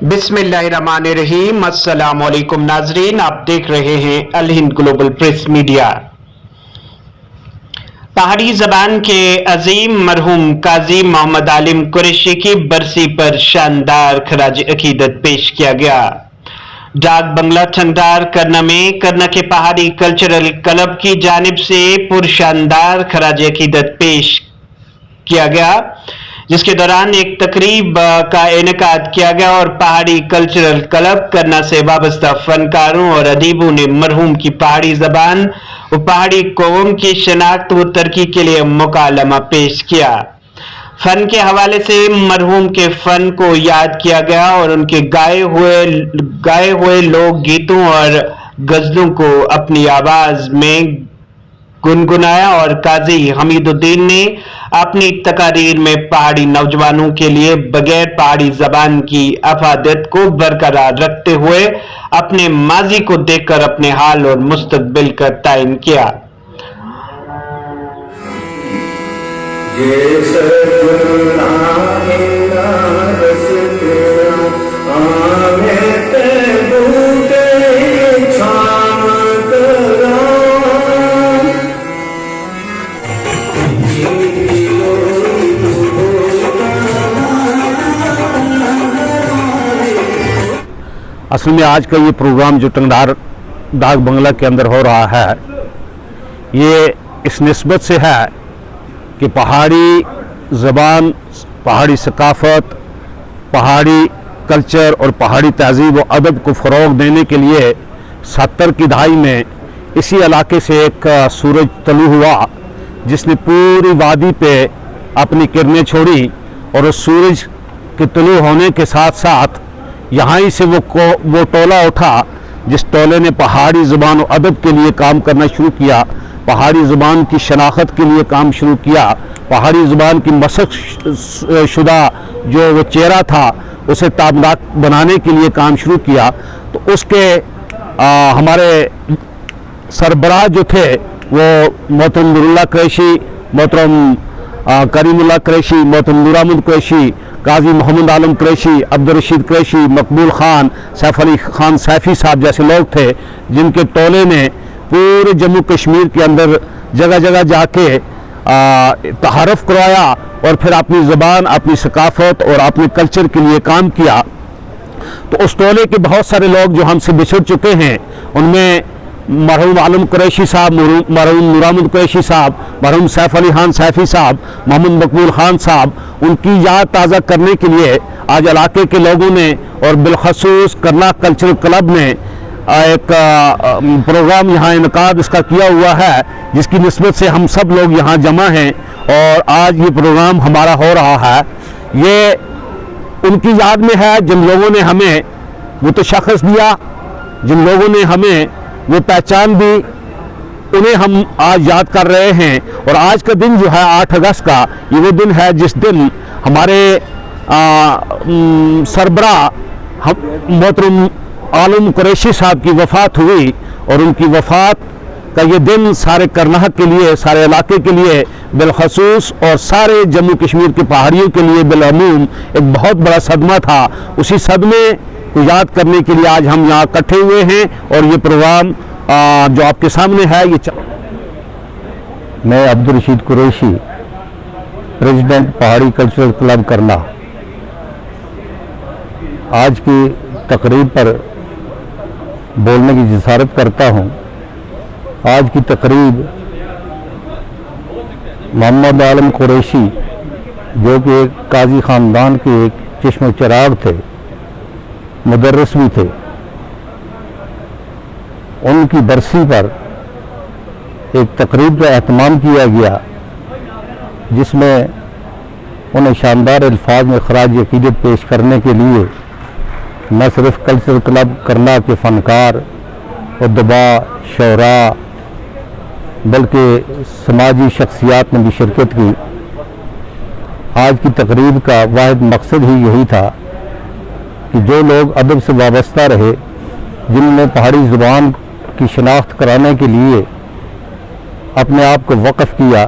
बिस्मिल्लाहिर्रहमानिर्रहीम। अस्सलाम वालेकुम नाजरीन, आप देख रहे हैं अल हिंद ग्लोबल प्रेस मीडिया। पहाड़ी जबान के अजीम मरहूम काजी मोहम्मद आलिम कुरैशी की बरसी पर शानदार खराज अकीदत पेश किया गया। डाक बंगला ठंडार करना में करना के पहाड़ी कल्चरल क्लब की जानिब से पुरशानदार खराज अकीदत पेश किया गया, जिसके दौरान एक तकरीब का इनेकाद किया गया और पहाड़ी कल्चरल क्लब करना से वाबस्ता फनकारों और अदीबों ने मरहूम की पहाड़ी जबान और पहाड़ी कौम की शनाख्त व तरक्की के लिए मुकालमा पेश किया। फन के हवाले से मरहूम के फन को याद किया गया और उनके गाए हुए लोक गीतों और गजलों को अपनी आवाज में गुनगुनाया और काजी हमीदुद्दीन ने अपनी तकारीर में पहाड़ी नौजवानों के लिए बगैर पहाड़ी जबान की अफादत को बरकरार रखते हुए अपने माजी को देखकर अपने हाल और मुस्तकबिल का तायन किया। असल में आज का ये प्रोग्राम जो टंगधार डाक बंगला के अंदर हो रहा है, ये इस निस्बत से है कि पहाड़ी ज़बान, पहाड़ी सकाफ़त, पहाड़ी कल्चर और पहाड़ी तहज़ीब व अदब को फ़रोग़ देने के लिए 70 की दहाई में इसी इलाके से एक सूरज तलू हुआ, जिसने पूरी वादी पे अपनी किरणें छोड़ी और उस सूरज के तलू होने के साथ साथ यहाँ ही से वो टोला उठा जिस टोले ने पहाड़ी ज़ुबान और अदब के लिए काम करना शुरू किया, पहाड़ी ज़ुबान की शनाख्त के लिए काम शुरू किया, पहाड़ी ज़ुबान की मशक़ शुदा जो वो चेहरा था उसे ताबनाक बनाने के लिए काम शुरू किया। तो उसके हमारे सरबराह जो थे वो मोहतरम नूरुल्लाह कुरैशी, मोहतरम करीमुल्लाह कुरैशी, मोहतरम नूर अहमद कुरैशी, काजी मोहम्मद आलम कुरैशी, अब्दुल रशीद कुरैशी, मकबूल खान, सैफ अली खान सैफी साहब जैसे लोग थे, जिनके टोले ने पूरे जम्मू कश्मीर के अंदर जगह जगह जाके तहारफ़ करवाया और फिर अपनी ज़बान, अपनी सकाफ़त और अपने कल्चर के लिए काम किया। तो उस टोले के बहुत सारे लोग जो हमसे बिछड़ चुके हैं, उनमें मरहूम आलम कुरैशी साहब, मरहूम नूर अहमद कुरैशी साहब, मरहूम सैफ अली खान सैफी साहब, मोहम्मद मकबूल खान साहब, उनकी याद ताज़ा करने के लिए आज इलाके के लोगों ने और बिलखसूस करना कल्चरल क्लब ने एक प्रोग्राम यहाँ इनकाद इसका किया हुआ है, जिसकी निस्बत से हम सब लोग यहाँ जमा हैं और आज ये प्रोग्राम हमारा हो रहा है। ये उनकी याद में है जिन लोगों ने हमें वो तशख़्ख़ुस दिया, जिन लोगों ने हमें वो पहचान दी, उन्हें हम आज याद कर रहे हैं। और आज का दिन जो है 8 अगस्त का, ये वो दिन है जिस दिन हमारे सरबराह मोहतरम आलम कुरैशी साहब की वफ़ात हुई और उनकी वफ़ात का ये दिन सारे करनाह के लिए, सारे इलाके के लिए बिलखसूस और सारे जम्मू कश्मीर के पहाड़ियों के लिए बिलअमूम एक बहुत बड़ा सदमा था। उसी सदमे को याद करने के लिए आज हम यहाँ इकट्ठे हुए हैं और ये प्रोग्राम जो आपके सामने है ये मैं अब्दुल रशीद कुरैशी, प्रेसिडेंट पहाड़ी कल्चरल क्लब करना, आज की तकरीब पर बोलने की जसारत करता हूँ। आज की तकरीब मोहम्मद आलम कुरैशी, जो कि एक काजी ख़ानदान के एक चश्म चिराग थे, मुदर्रिस भी थे, उनकी बरसी पर एक तकरीब का एहतमाम किया गया, जिसमें उन्हें शानदार अल्फाज में खराज अकीदत पेश करने के लिए न सिर्फ कल्चरल क्लब करना के फ़नकार उद्दबा, शोरा, बल्कि समाजी शख्सियात ने भी शिरकत की। आज की तकरीब का वाहिद मकसद ही यही था कि जो लोग अदब से वाबस्ता रहे, जिनने पहाड़ी ज़ुबान की शनाख्त कराने के लिए अपने आप को वक़्फ़ किया,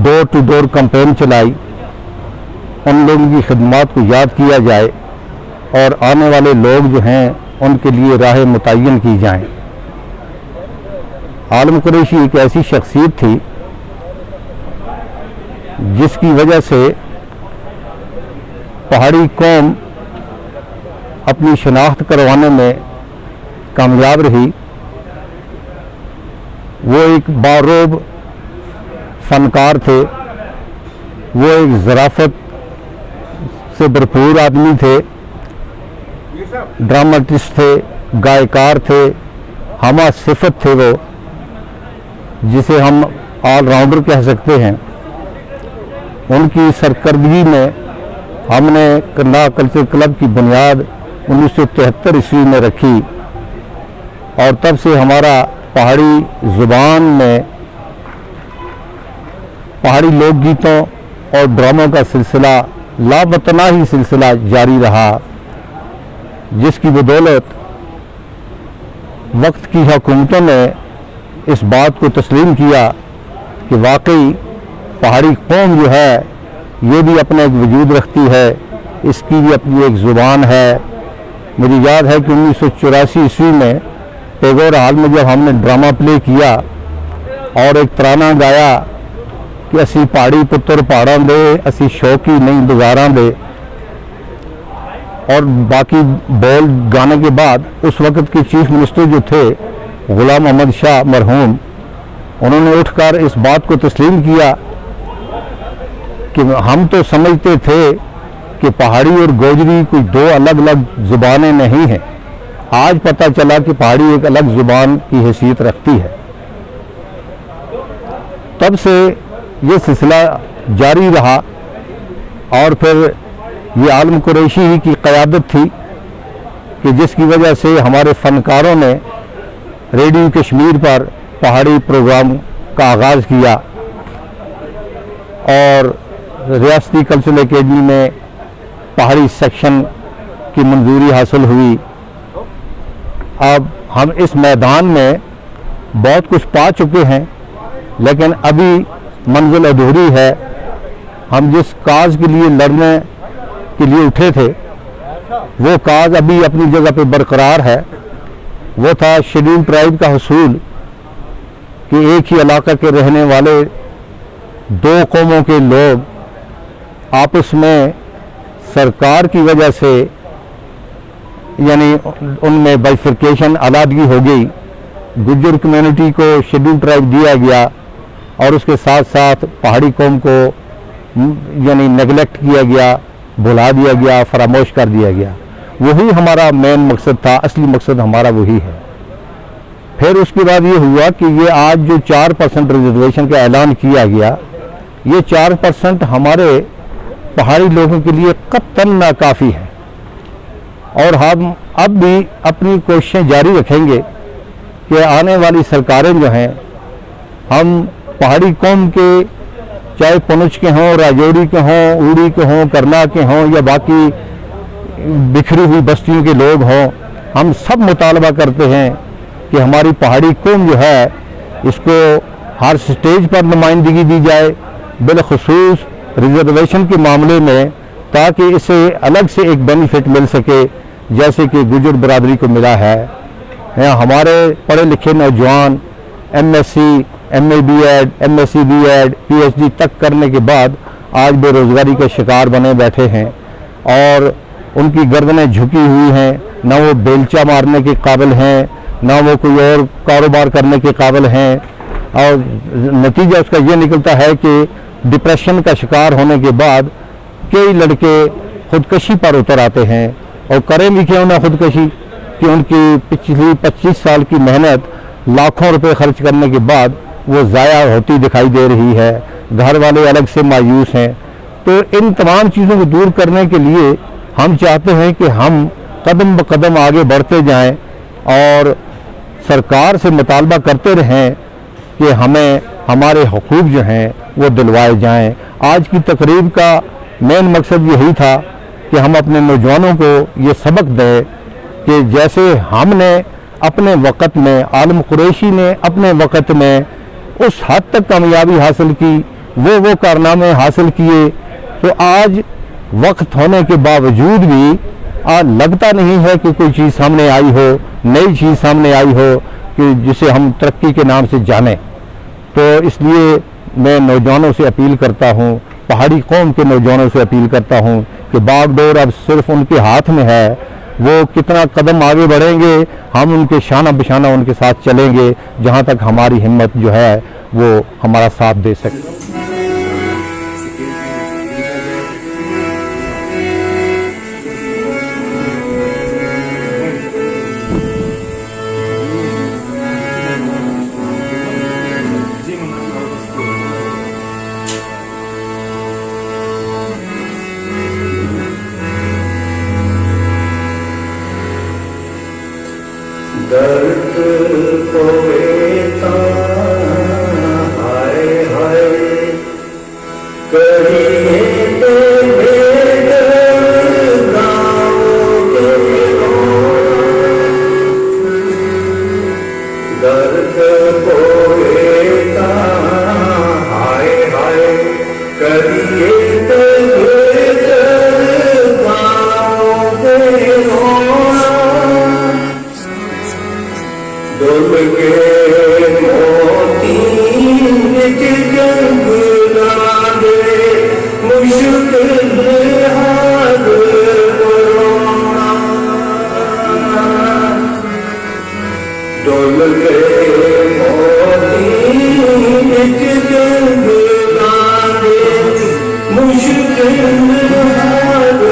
डोर टू डोर कैंपेन चलाई, उन लोगों की खिदमत को याद किया जाए और आने वाले लोग जो हैं उनके लिए राह मुतय्यन की जाएं। आलम कुरैशी एक ऐसी शख्सियत थी जिसकी वजह से पहाड़ी कौम अपनी शनाख्त करवाने में कामयाब रही। वो एक बारोब फनकार थे, वो एक ज़राफ़त से भरपूर आदमी थे, ड्रामाटिस्ट थे, गायकार थे, हमा सिफत थे, वो जिसे हम ऑलराउंडर कह सकते हैं। उनकी सरकर्दगी में हमने करनाल कल्चर क्लब की बुनियाद 1973 ईस्वी में रखी और तब से हमारा पहाड़ी ज़ुबान में पहाड़ी लोकगीतों और ड्रामों का सिलसिला लाबतनाही सिलसिला जारी रहा, जिसकी बदौलत वक्त की हुकूमतों ने इस बात को तस्लीम किया कि वाकई पहाड़ी कौम जो है ये भी अपना एक वजूद रखती है, इसकी भी अपनी एक ज़ुबान है। मुझे याद है कि 1984 ईस्वी में टैगोर हॉल में जब हमने ड्रामा प्ले किया और एक तराना गाया कि असी पहाड़ी पुत्र पहाड़ां दे, असी शौकी नहीं गुजारां दे, और बाकी बोल गाने के बाद उस वक्त के चीफ मिनिस्टर जो थे गुलाम अहमद शाह मरहूम, उन्होंने उठकर इस बात को तस्लीम किया कि हम तो समझते थे कि पहाड़ी और गोजरी कोई दो अलग अलग ज़ुबानें नहीं हैं, आज पता चला कि पहाड़ी एक अलग ज़ुबान की हैसियत रखती है। तब से ये सिलसिला जारी रहा और फिर ये आलम कुरैशी ही की क़यादत थी कि जिसकी वजह से हमारे फ़नकारों ने रेडियो कश्मीर पर पहाड़ी प्रोग्राम का आगाज़ किया और रियासती कल्चरल एकेडमी में पहाड़ी सेक्शन की मंजूरी हासिल हुई। अब हम इस मैदान में बहुत कुछ पा चुके हैं, लेकिन अभी मंजिल अधूरी है। हम जिस काज के लिए लड़ने के लिए उठे थे वो काज अभी अपनी जगह पे बरकरार है। वो था शेड्यूल ट्राइब का हसूल कि एक ही इलाका के रहने वाले दो कौमों के लोग आपस में सरकार की वजह से यानी उनमें बाइफर्केशन अलहदगी हो गई, गुज्जर कम्युनिटी को शेड्यूल ट्राइब दिया गया और उसके साथ साथ पहाड़ी कौम को यानी नेगलेक्ट किया गया, भुला दिया गया, फरामोश कर दिया गया। वही हमारा मेन मकसद था, असली मकसद हमारा वही है। फिर उसके बाद ये हुआ कि ये आज जो 4% रिजर्वेशन का ऐलान किया गया, ये 4% हमारे पहाड़ी लोगों के लिए कतई नाकाफ़ी है और हम अब भी अपनी कोशिशें जारी रखेंगे कि आने वाली सरकारें जो हैं हम पहाड़ी कौम के चाहे पुंछ के हों, राजौरी के हों, ऊड़ी के हों, करना के हों या बाकी बिखरी हुई बस्तियों के लोग हों, हम सब मुतालबा करते हैं कि हमारी पहाड़ी कौम जो है इसको हर स्टेज पर नुमाइंदगी दी जाए, बिलखुसूस रिजर्वेशन के मामले में, ताकि इसे अलग से एक बेनिफिट मिल सके जैसे कि गुजर बरादरी को मिला है। हमारे पढ़े लिखे नौजवान MSc, MA BEd, MSc BEd, PhD तक करने के बाद आज बेरोज़गारी के शिकार बने बैठे हैं और उनकी गर्दनें झुकी हुई हैं, ना वो बेलचा मारने के काबिल हैं, ना वो कोई और कारोबार करने के काबिल हैं और नतीजा उसका ये निकलता है कि डिप्रेशन का शिकार होने के बाद कई लड़के खुदकशी पर उतर आते हैं और करें भी क्यों ना खुदकशी कि उनकी पिछली 25 साल की मेहनत लाखों रुपए खर्च करने के बाद वो ज़ाया होती दिखाई दे रही है, घर वाले अलग से मायूस हैं। तो इन तमाम चीज़ों को दूर करने के लिए हम चाहते हैं कि हम कदम ब कदम आगे बढ़ते जाएं और सरकार से मुतालबा करते रहें कि हमें हमारे हुकूक जो हैं वो दिलवाए जाएं। आज की तकरीब का मेन मकसद यही था कि हम अपने नौजवानों को ये सबक दें कि जैसे हमने अपने वक़्त में, आलम कुरैशी ने अपने वक़्त में उस हद तक कामयाबी हासिल की, वो कारनामे हासिल किए, तो आज वक्त होने के बावजूद भी लगता नहीं है कि कोई चीज़ सामने आई हो, नई चीज़ सामने आई हो कि जिसे हम तरक्की के नाम से जानें। तो इसलिए मैं नौजवानों से अपील करता हूँ, पहाड़ी कौम के नौजवानों से अपील करता हूँ कि बागडोर अब सिर्फ उनके हाथ में है। वो कितना कदम आगे बढ़ेंगे, हम उनके शाना बशाना उनके साथ चलेंगे, जहाँ तक हमारी हिम्मत जो है वो हमारा साथ दे सके। दर्द कोता हाय हाय करिए तो दर्द कोता हाय हाय करिए तो डोल के मोती जंग लागे मुश्किल हाथ डोल के मोती जंग लागे मुश्किल हाथ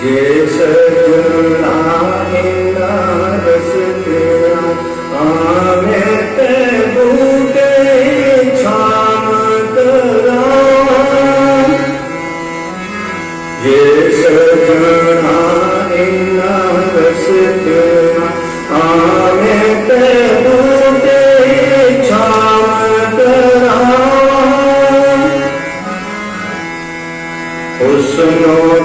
ये सजना रस तेरा आमे ते बूटे छाम करा ये सजना रस तेरा आमे ते बूटे छाम करा हुस्नो